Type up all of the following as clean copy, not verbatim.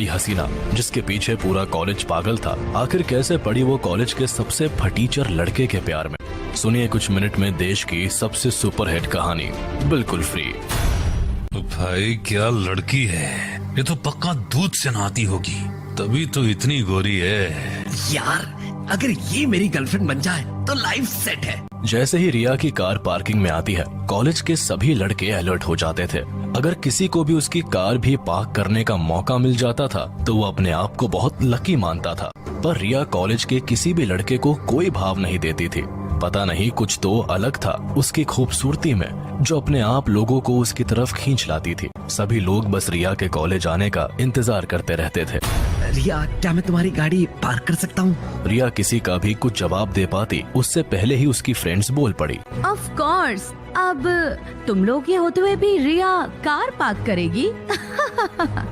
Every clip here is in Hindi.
हसीना जिसके पीछे पूरा कॉलेज पागल था, आखिर कैसे पड़ी वो कॉलेज के सबसे फटीचर लड़के के प्यार में। सुनिए कुछ मिनट में देश की सबसे सुपरहिट कहानी बिल्कुल फ्री। भाई क्या लड़की है, ये तो पक्का दूध से नहाती होगी, तभी तो इतनी गोरी है। यार अगर ये मेरी गर्लफ्रेंड बन जाए तो लाइफ सेट है। जैसे ही रिया की कार पार्किंग में आती है, कॉलेज के सभी लड़के अलर्ट हो जाते थे। अगर किसी को भी उसकी कार भी पार्क करने का मौका मिल जाता था तो वो अपने आप को बहुत लकी मानता था। पर रिया कॉलेज के किसी भी लड़के को कोई भाव नहीं देती थी। पता नहीं कुछ तो अलग था उसकी खूबसूरती में जो अपने आप लोगों को उसकी तरफ खींच लाती थी। सभी लोग बस रिया के कॉलेज आने का इंतजार करते रहते थे। रिया क्या मैं तुम्हारी गाड़ी पार्क कर सकता हूँ? रिया किसी का भी कुछ जवाब दे पाती उससे पहले ही उसकी फ्रेंड्स बोल पड़ी। ऑफ कोर्स, अब तुम लोग के होते हुए भी रिया कार पार्क करेगी?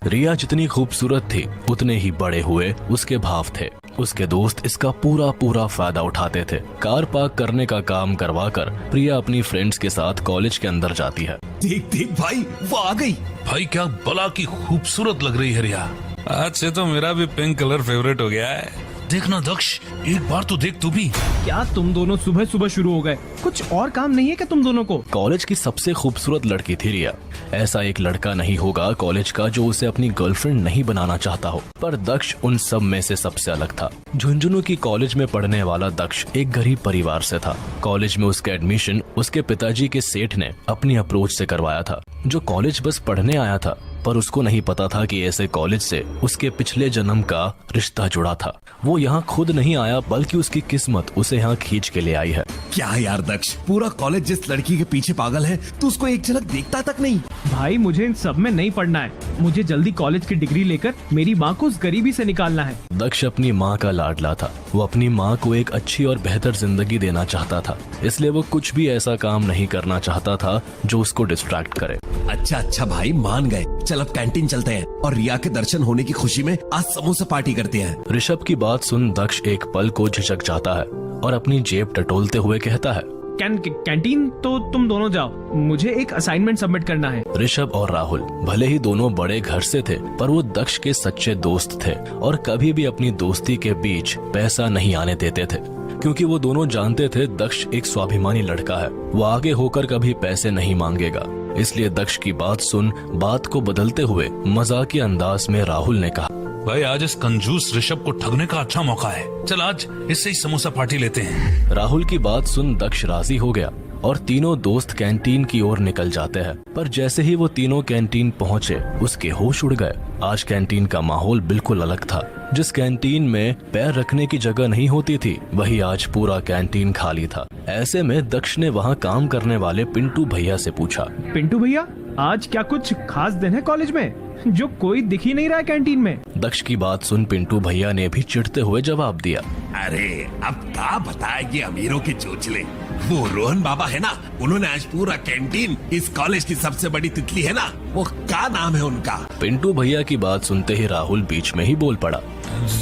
रिया जितनी खूबसूरत थी उतने ही बड़े हुए उसके भाव थे। उसके दोस्त इसका पूरा फायदा उठाते थे। कार पार्क करने का काम करवाकर प्रिया अपनी फ्रेंड्स के साथ कॉलेज के अंदर जाती है। देख देख भाई वो आ गई। भाई क्या बला की खूबसूरत लग रही है रिया। आज से तो मेरा भी पिंक कलर फेवरेट हो गया है। देखना दक्ष, एक बार तो देख तू भी। क्या तुम दोनों सुबह सुबह शुरू हो गए? कुछ और काम नहीं है क्या तुम दोनों को? कॉलेज की सबसे खूबसूरत लड़की थी रिया। ऐसा एक लड़का नहीं होगा कॉलेज का जो उसे अपनी गर्लफ्रेंड नहीं बनाना चाहता हो। पर दक्ष उन सब में से सबसे अलग था। झुंझुनू की कॉलेज में पढ़ने वाला दक्ष एक गरीब परिवार से था। कॉलेज में उसका एडमिशन उसके पिताजी के सेठ ने अपनी अप्रोच से करवाया था, जो कॉलेज बस पढ़ने आया था। पर उसको नहीं पता था कि ऐसे कॉलेज से उसके पिछले जन्म का रिश्ता जुड़ा था। वो यहाँ खुद नहीं आया बल्कि उसकी किस्मत उसे यहाँ खींच के ले आई है। क्या यार दक्ष, पूरा कॉलेज जिस लड़की के पीछे पागल है तू उसको एक झलक देखता तक नहीं। भाई मुझे इन सब में नहीं पढ़ना है, मुझे जल्दी कॉलेज की डिग्री लेकर मेरी माँ को उस गरीबी से निकालना है। दक्ष अपनी माँ का लाडला था। वो अपनी माँ को एक अच्छी और बेहतर जिंदगी देना चाहता था, इसलिए वो कुछ भी ऐसा काम नहीं करना चाहता था जो उसको डिस्ट्रैक्ट करे। अच्छा भाई मान गए, चल अब कैंटीन चलते हैं और रिया के दर्शन होने की खुशी में आज समोसा पार्टी करते हैं। ऋषभ की बात सुन दक्ष एक पल को झिझक जाता है और अपनी जेब टटोलते हुए कहता है, कैंटीन तो तुम दोनों जाओ, मुझे एक असाइनमेंट सबमिट करना है। ऋषभ और राहुल भले ही दोनों बड़े घर से थे, पर वो दक्ष के सच्चे दोस्त थे और कभी भी अपनी दोस्ती के बीच पैसा नहीं आने देते थे, क्योंकि वो दोनों जानते थे दक्ष एक स्वाभिमानी लड़का है। वो आगे होकर कभी पैसे नहीं मांगेगा। इसलिए दक्ष की बात सुन बात को बदलते हुए मजाकिया अंदाज में राहुल ने कहा, भाई आज इस कंजूस ऋषभ को ठगने का अच्छा मौका है, चल आज इससे ही समोसा पार्टी लेते हैं। राहुल की बात सुन दक्ष राजी हो गया और तीनों दोस्त कैंटीन की ओर निकल जाते हैं। पर जैसे ही वो तीनों कैंटीन पहुँचे उसके होश उड़ गए। आज कैंटीन का माहौल बिल्कुल अलग था। जिस कैंटीन में पैर रखने की जगह नहीं होती थी वही आज पूरा कैंटीन खाली था। ऐसे में दक्ष ने वहाँ काम करने वाले पिंटू भैया से पूछा, पिंटू भैया आज क्या कुछ खास दिन है कॉलेज में जो कोई दिख ही नहीं रहा है कैंटीन में? दक्ष की बात सुन पिंटू भैया ने भी चिढ़ते हुए जवाब दिया, अरे अब क्या बताएगी अमीरों के चोचले। वो रोहन बाबा है ना, उन्होंने आज पूरा कैंटीन, इस कॉलेज की सबसे बड़ी तितली है ना, वो क्या नाम है उनका? पिंटू भैया की बात सुनते ही राहुल बीच में ही बोल पड़ा,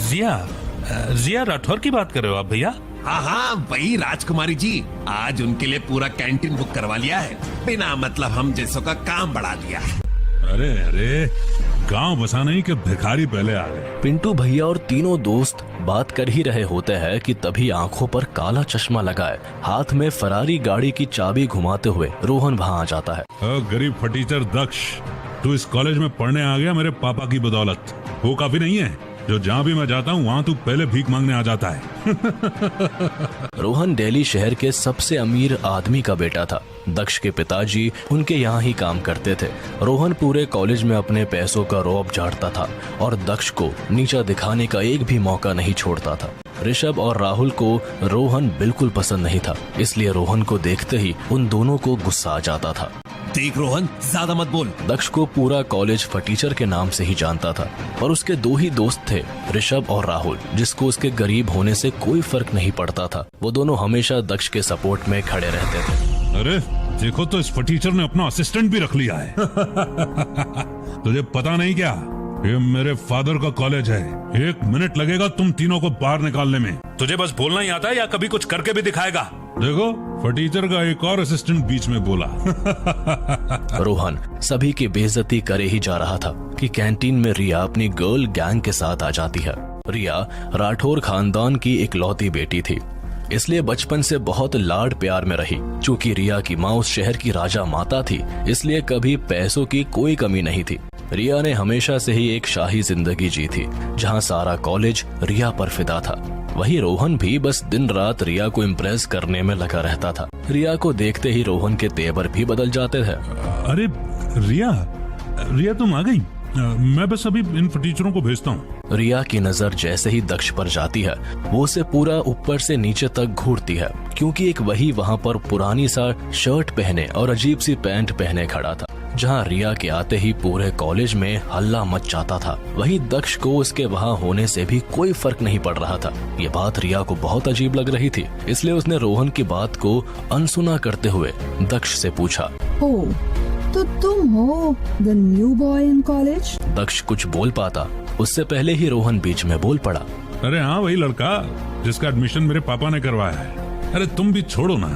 जिया राठौर की बात कर रहे हो आप भैया? हाँ वही राजकुमारी जी, आज उनके लिए पूरा कैंटीन बुक करवा लिया है, बिना मतलब हम जैसों का काम बढ़ा दिया। अरे गांव बसा नहीं कि भिखारी पहले आ गए। पिंटू भैया और तीनों दोस्त बात कर ही रहे होते हैं कि तभी आंखों पर काला चश्मा लगाए हाथ में फरारी गाड़ी की चाबी घुमाते हुए रोहन वहाँ आ जाता है। गरीब फटीचर दक्ष, तू इस कॉलेज में पढ़ने आ गया मेरे पापा की बदौलत। वो काफी नहीं है जो जहाँ भी मैं जाता हूँ वहाँ तू पहले भीख मांगने आ जाता है। रोहन दिल्ली शहर के सबसे अमीर आदमी का बेटा था। दक्ष के पिताजी उनके यहाँ ही काम करते थे। रोहन पूरे कॉलेज में अपने पैसों का रौब झाड़ता था और दक्ष को नीचा दिखाने का एक भी मौका नहीं छोड़ता था। ऋषभ और राहुल को रोहन बिल्कुल पसंद नहीं था, इसलिए रोहन को देखते ही उन दोनों को गुस्सा आ जाता था। देख रोहन, ज्यादा मत बोल। दक्ष को पूरा कॉलेज फटीचर के नाम से ही जानता था, पर उसके दो ही दोस्त थे, ऋषभ और राहुल, जिसको उसके गरीब होने से कोई फर्क नहीं पड़ता था। वो दोनों हमेशा दक्ष के सपोर्ट में खड़े रहते थे। अरे देखो तो इस फटीचर ने अपना असिस्टेंट भी रख लिया है। तुझे पता नहीं क्या, ये मेरे फादर का कॉलेज है। 1 मिनट लगेगा तुम तीनों को बाहर निकालने में। तुझे बस बोलना ही आता है या कभी कुछ करके भी दिखाएगा? देखो फटीचर का एक और असिस्टेंट बीच में बोला। रोहन सभी की बेइज्जती करे ही जा रहा था। कि कैंटीन में रिया अपनी गर्ल गैंग के साथ आ जाती है। रिया राठौर खानदान की इकलौती बेटी थी, इसलिए बचपन से बहुत लाड प्यार में रही। चूंकि रिया की माँ उस शहर की राजा माता थी, इसलिए कभी पैसों की कोई कमी नहीं थी। रिया ने हमेशा से ही एक शाही जिंदगी जी थी, जहाँ सारा कॉलेज रिया पर फिदा था। वही रोहन भी बस दिन रात रिया को इम्प्रेस करने में लगा रहता था। रिया को देखते ही रोहन के तेवर भी बदल जाते थे। अरे रिया तुम आ गई? मैं बस अभी इन टीचरों को भेजता हूँ। रिया की नजर जैसे ही दक्ष पर जाती है, वो उसे पूरा ऊपर से नीचे तक घूरती है, क्योंकि एक वही वहाँ पर पुरानी सा शर्ट पहने और अजीब सी पैंट पहने खड़ा था, जहाँ रिया के आते ही पूरे कॉलेज में हल्ला मच जाता था। वही दक्ष को उसके वहाँ होने से भी कोई फर्क नहीं पड़ रहा था। ये बात रिया को बहुत अजीब लग रही थी, इसलिए उसने रोहन की बात को अनसुना करते हुए दक्ष से पूछा, ओह, तो तुम हो the new boy in college? Daksh कुछ बोल पाता उससे पहले ही रोहन बीच में बोल पड़ा, अरे हाँ, वही लड़का जिसका एडमिशन मेरे पापा ने करवाया है। अरे तुम भी छोड़ो ना,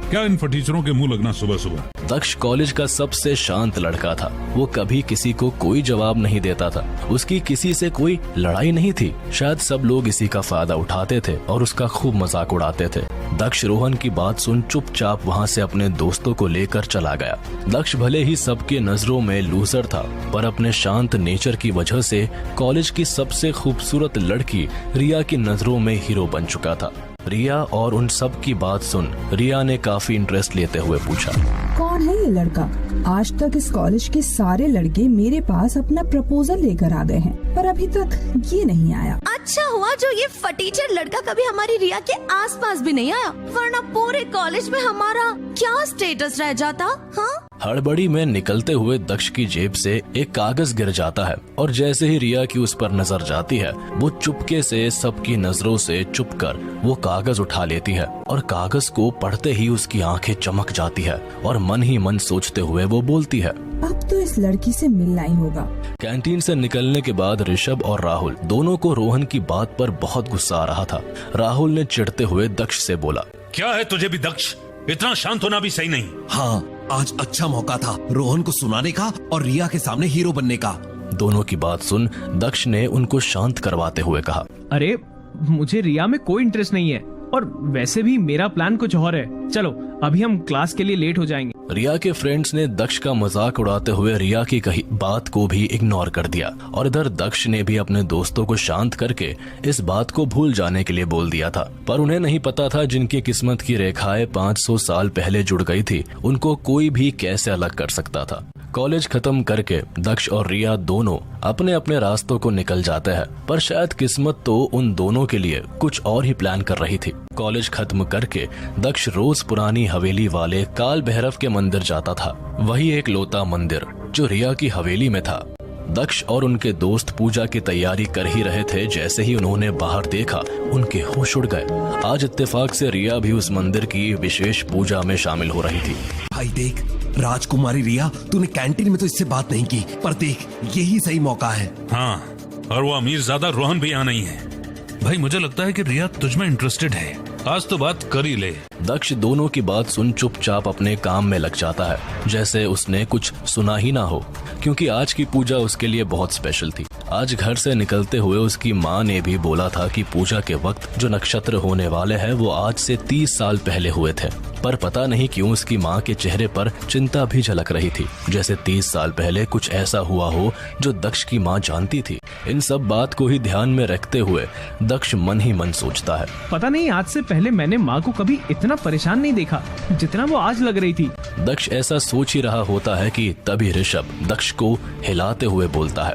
क्या इन टीचरों के मुंह लगना सुबह सुबह। दक्ष कॉलेज का सबसे शांत लड़का था। वो कभी किसी को कोई जवाब नहीं देता था। उसकी किसी से कोई लड़ाई नहीं थी। शायद सब लोग इसी का फायदा उठाते थे और उसका खूब मजाक उड़ाते थे। दक्ष रोहन की बात सुन चुपचाप वहाँ से अपने दोस्तों को लेकर चला गया। दक्ष भले ही सबके नजरों में लूजर था, पर अपने शांत नेचर की वजह से कॉलेज की सबसे खूबसूरत लड़की रिया की नजरों में हीरो बन चुका था। रिया और उन सब की बात सुन रिया ने काफी इंटरेस्ट लेते हुए पूछा, कौन है ये लड़का? आज तक इस कॉलेज के सारे लड़के मेरे पास अपना प्रपोजल लेकर आ गए हैं, पर अभी तक ये नहीं आया। अच्छा हुआ जो ये फटीचर लड़का कभी हमारी रिया के आसपास भी नहीं आया, वरना पूरे कॉलेज में हमारा क्या स्टेटस रह जाता। हाँ, हड़बड़ी में निकलते हुए दक्ष की जेब से एक कागज गिर जाता है और जैसे ही रिया की उस पर नजर जाती है, वो चुपके से सबकी नजरों से चुपकर वो कागज उठा लेती है और कागज को पढ़ते ही उसकी आंखें चमक जाती है और मन ही मन सोचते हुए वो बोलती है, अब तो इस लड़की से मिलना ही होगा। कैंटीन से निकलने के बाद ऋषभ और राहुल दोनों को रोहन की बात पर बहुत गुस्सा आ रहा था। राहुल ने चिढ़ते हुए दक्ष से बोला, क्या है तुझे भी दक्ष, इतना शांत होना भी सही नहीं। हाँ, आज अच्छा मौका था रोहन को सुनाने का और रिया के सामने हीरो बनने का। दोनों की बात सुन दक्ष ने उनको शांत करवाते हुए कहा, अरे मुझे रिया में कोई इंटरेस्ट नहीं है, और वैसे भी मेरा प्लान कुछ और है। चलो अभी हम क्लास के लिए लेट हो जाएंगे। रिया के फ्रेंड्स ने दक्ष का मजाक उड़ाते हुए रिया की कही बात को भी इग्नोर कर दिया और इधर दक्ष ने भी अपने दोस्तों को शांत करके इस बात को भूल जाने के लिए बोल दिया था। पर उन्हें नहीं पता था जिनकी किस्मत की रेखाएं 500 साल पहले जुड़ गई थी, उनको कोई भी कैसे अलग कर सकता था। कॉलेज खत्म करके दक्ष और रिया दोनों अपने अपने रास्तों को निकल जाते हैं, पर शायद किस्मत तो उन दोनों के लिए कुछ और ही प्लान कर रही थी। कॉलेज खत्म करके दक्ष रोज पुरानी हवेली वाले काल भैरव के मंदिर जाता था, वही एक लौता मंदिर जो रिया की हवेली में था। दक्ष और उनके दोस्त पूजा की तैयारी कर ही रहे थे, जैसे ही उन्होंने बाहर देखा उनके होश उड़ गए। आज इत्तेफाक से रिया भी उस मंदिर की विशेष पूजा में शामिल हो रही थी। भाई देख, राजकुमारी रिया, तूने कैंटीन में तो इससे बात नहीं की, पर देख यही सही मौका है। हाँ, और वो अमीर ज्यादा रोहन भी यहाँ नहीं है। भाई मुझे लगता है कि रिया तुझ में इंटरेस्टेड है, आज तो बात कर ही ले। दक्ष दोनों की बात सुन चुपचाप अपने काम में लग जाता है, जैसे उसने कुछ सुना ही ना हो, क्योंकि आज की पूजा उसके लिए बहुत स्पेशल थी। आज घर से निकलते हुए उसकी माँ ने भी बोला था कि पूजा के वक्त जो नक्षत्र होने वाले हैं वो आज से 30 साल पहले हुए थे, पर पता नहीं क्यों उसकी माँ के चेहरे पर चिंता भी झलक रही थी, जैसे 30 साल पहले कुछ ऐसा हुआ हो जो दक्ष की माँ जानती थी। इन सब बात को ही ध्यान में रखते हुए दक्ष मन ही मन सोचता है, पता नहीं आज से पहले मैंने माँ को कभी इतना परेशान नहीं देखा जितना वो आज लग रही थी। दक्ष ऐसा सोच ही रहा होता है कि तभी ऋषभ दक्ष को हिलाते हुए बोलता है,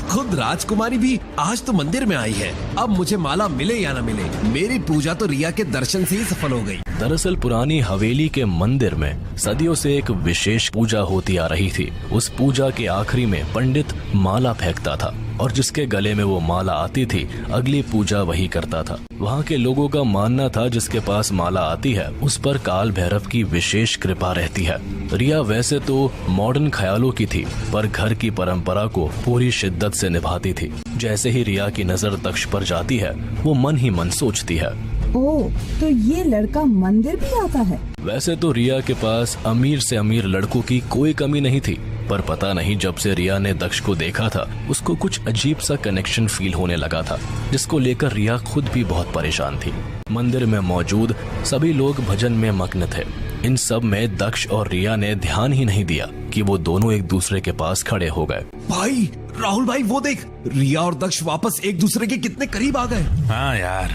खुद राजकुमारी भी आज तो मंदिर में आई है। अब मुझे माला मिले या न मिले, मेरी पूजा तो रिया के दर्शन से ही सफल हो गई। दरअसल पुरानी हवेली के मंदिर में सदियों से एक विशेष पूजा होती आ रही थी। उस पूजा के आखिरी में पंडित माला फेंकता था और जिसके गले में वो माला आती थी अगली पूजा वही करता था। वहाँ के लोगों का मानना था जिसके पास माला आती है उस पर काल भैरव की विशेष कृपा रहती है। रिया वैसे तो मॉडर्न ख्यालों की थी, पर घर की परंपरा को पूरी शिद्दत से निभाती थी। जैसे ही रिया की नजर दक्ष पर जाती है वो मन ही मन सोचती है, ओह, तो ये लड़का मंदिर भी आता है। वैसे तो रिया के पास अमीर से अमीर लड़कों की कोई कमी नहीं थी, पर पता नहीं जब से रिया ने दक्ष को देखा था उसको कुछ अजीब सा कनेक्शन फील होने लगा था, जिसको लेकर रिया खुद भी बहुत परेशान थी। मंदिर में मौजूद सभी लोग भजन में मग्न थे। इन सब में दक्ष और रिया ने ध्यान ही नहीं दिया कि वो दोनों एक दूसरे के पास खड़े हो गए। भाई राहुल भाई, वो देख, रिया और दक्ष वापस एक दूसरे के कितने करीब आ गए। हाँ यार,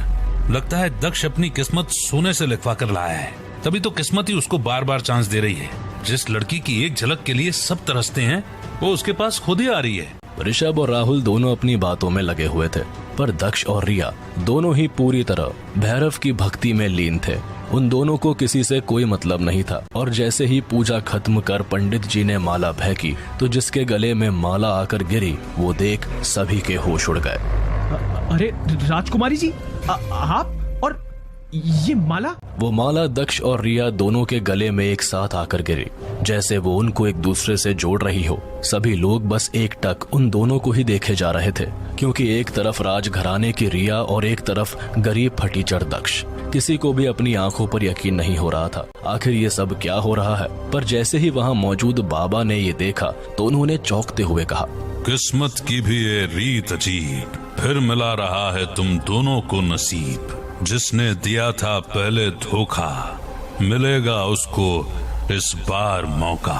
लगता है दक्ष अपनी किस्मत सोने से लिखवा कर लाया है, तभी तो किस्मत ही उसको बार बार चांस दे रही है। जिस लड़की की एक झलक के लिए सब तरसते हैं वो उसके पास खुद ही आ रही है। ऋषभ और राहुल दोनों अपनी बातों में लगे हुए थे, पर दक्ष और रिया दोनों ही पूरी तरह भैरव की भक्ति में लीन थे। उन दोनों को किसी से कोई मतलब नहीं था, और जैसे ही पूजा खत्म कर पंडित जी ने माला फेंकी तो जिसके गले में माला आकर गिरी वो देख सभी के होश उड़ गए। अरे राजकुमारी जी, आप और ये माला? वो माला दक्ष और रिया दोनों के गले में एक साथ आकर गिरी, जैसे वो उनको एक दूसरे से जोड़ रही हो। सभी लोग बस एक टक उन दोनों को ही देखे जा रहे थे, क्योंकि एक तरफ राजघराने की रिया और एक तरफ गरीब फटीचर दक्ष। किसी को भी अपनी आंखों पर यकीन नहीं हो रहा था आखिर ये सब क्या हो रहा है। पर जैसे ही वहाँ मौजूद बाबा ने ये देखा तो उन्होंने चौंकते हुए कहा, किस्मत की भी ये रीत अजीब, फिर मिला रहा है तुम दोनों को नसीब। जिसने दिया था पहले धोखा, मिलेगा उसको इस बार मौका।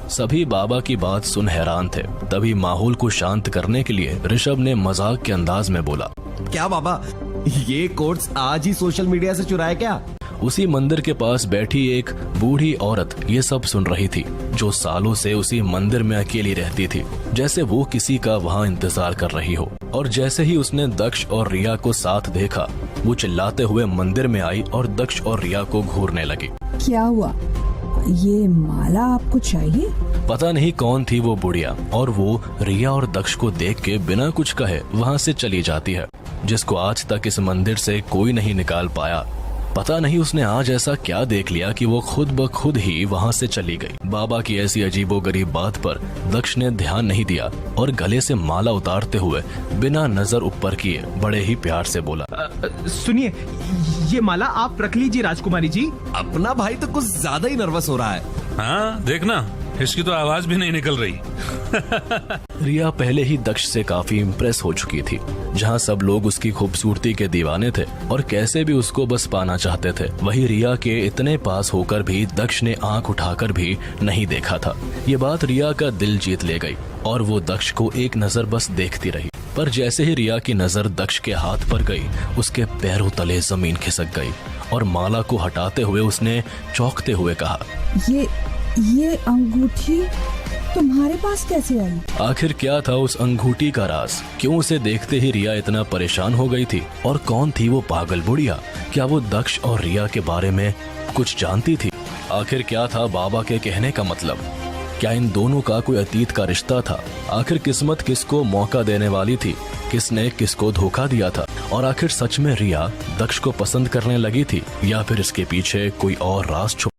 सभी बाबा की बात सुन हैरान थे। तभी माहौल को शांत करने के लिए ऋषभ ने मजाक के अंदाज में बोला, क्या बाबा, ये कोट्स आज ही सोशल मीडिया से चुराए क्या? उसी मंदिर के पास बैठी एक बूढ़ी औरत ये सब सुन रही थी, जो सालों से उसी मंदिर में अकेली रहती थी, जैसे वो किसी का वहाँ इंतजार कर रही हो। और जैसे ही उसने दक्ष और रिया को साथ देखा, वो चिल्लाते हुए मंदिर में आई और दक्ष और रिया को घूरने लगी। क्या हुआ? ये माला आपको चाहिए? पता नहीं कौन थी वो बुढ़िया, और वो रिया और दक्ष को देख के बिना कुछ कहे वहाँ से चली जाती है, जिसको आज तक इस मंदिर से कोई नहीं निकाल पाया। पता नहीं उसने आज ऐसा क्या देख लिया कि वो खुद ब खुद ही वहाँ से चली गई। बाबा की ऐसी अजीबोगरीब बात पर दक्ष ने ध्यान नहीं दिया और गले से माला उतारते हुए बिना नजर ऊपर किए बड़े ही प्यार से बोला, सुनिए, ये माला आप रख लीजिए राजकुमारी जी। अपना भाई तो कुछ ज्यादा ही नर्वस हो रहा है। हाँ देखना, इसकी तो आवाज भी नहीं निकल रही। रिया पहले ही दक्ष से काफी इम्प्रेस हो चुकी थी, जहाँ सब लोग उसकी खूबसूरती के दीवाने थे और कैसे भी उसको बस पाना चाहते थे। वही रिया के इतने पास होकर भी दक्ष ने आंख उठाकर भी नहीं देखा था। ये बात रिया का दिल जीत ले गई और वो दक्ष को एक नजर बस देखती रही। पर जैसे ही रिया की नजर दक्ष के हाथ पर गई, उसके पैरों तले जमीन खिसक गई और माला को हटाते हुए उसने चौंकते हुए कहा, ये अंगूठी तुम्हारे पास कैसे आई? आखिर क्या था उस अंगूठी का राज? क्यों उसे देखते ही रिया इतना परेशान हो गई थी? और कौन थी वो पागल बुढ़िया? क्या वो दक्ष और रिया के बारे में कुछ जानती थी? आखिर क्या था बाबा के कहने का मतलब? क्या इन दोनों का कोई अतीत का रिश्ता था? आखिर किस्मत किसको मौका देने वाली थी? किसने किसको धोखा दिया था? और आखिर सच में रिया दक्ष को पसंद करने लगी थी या फिर इसके पीछे कोई और राज छुपा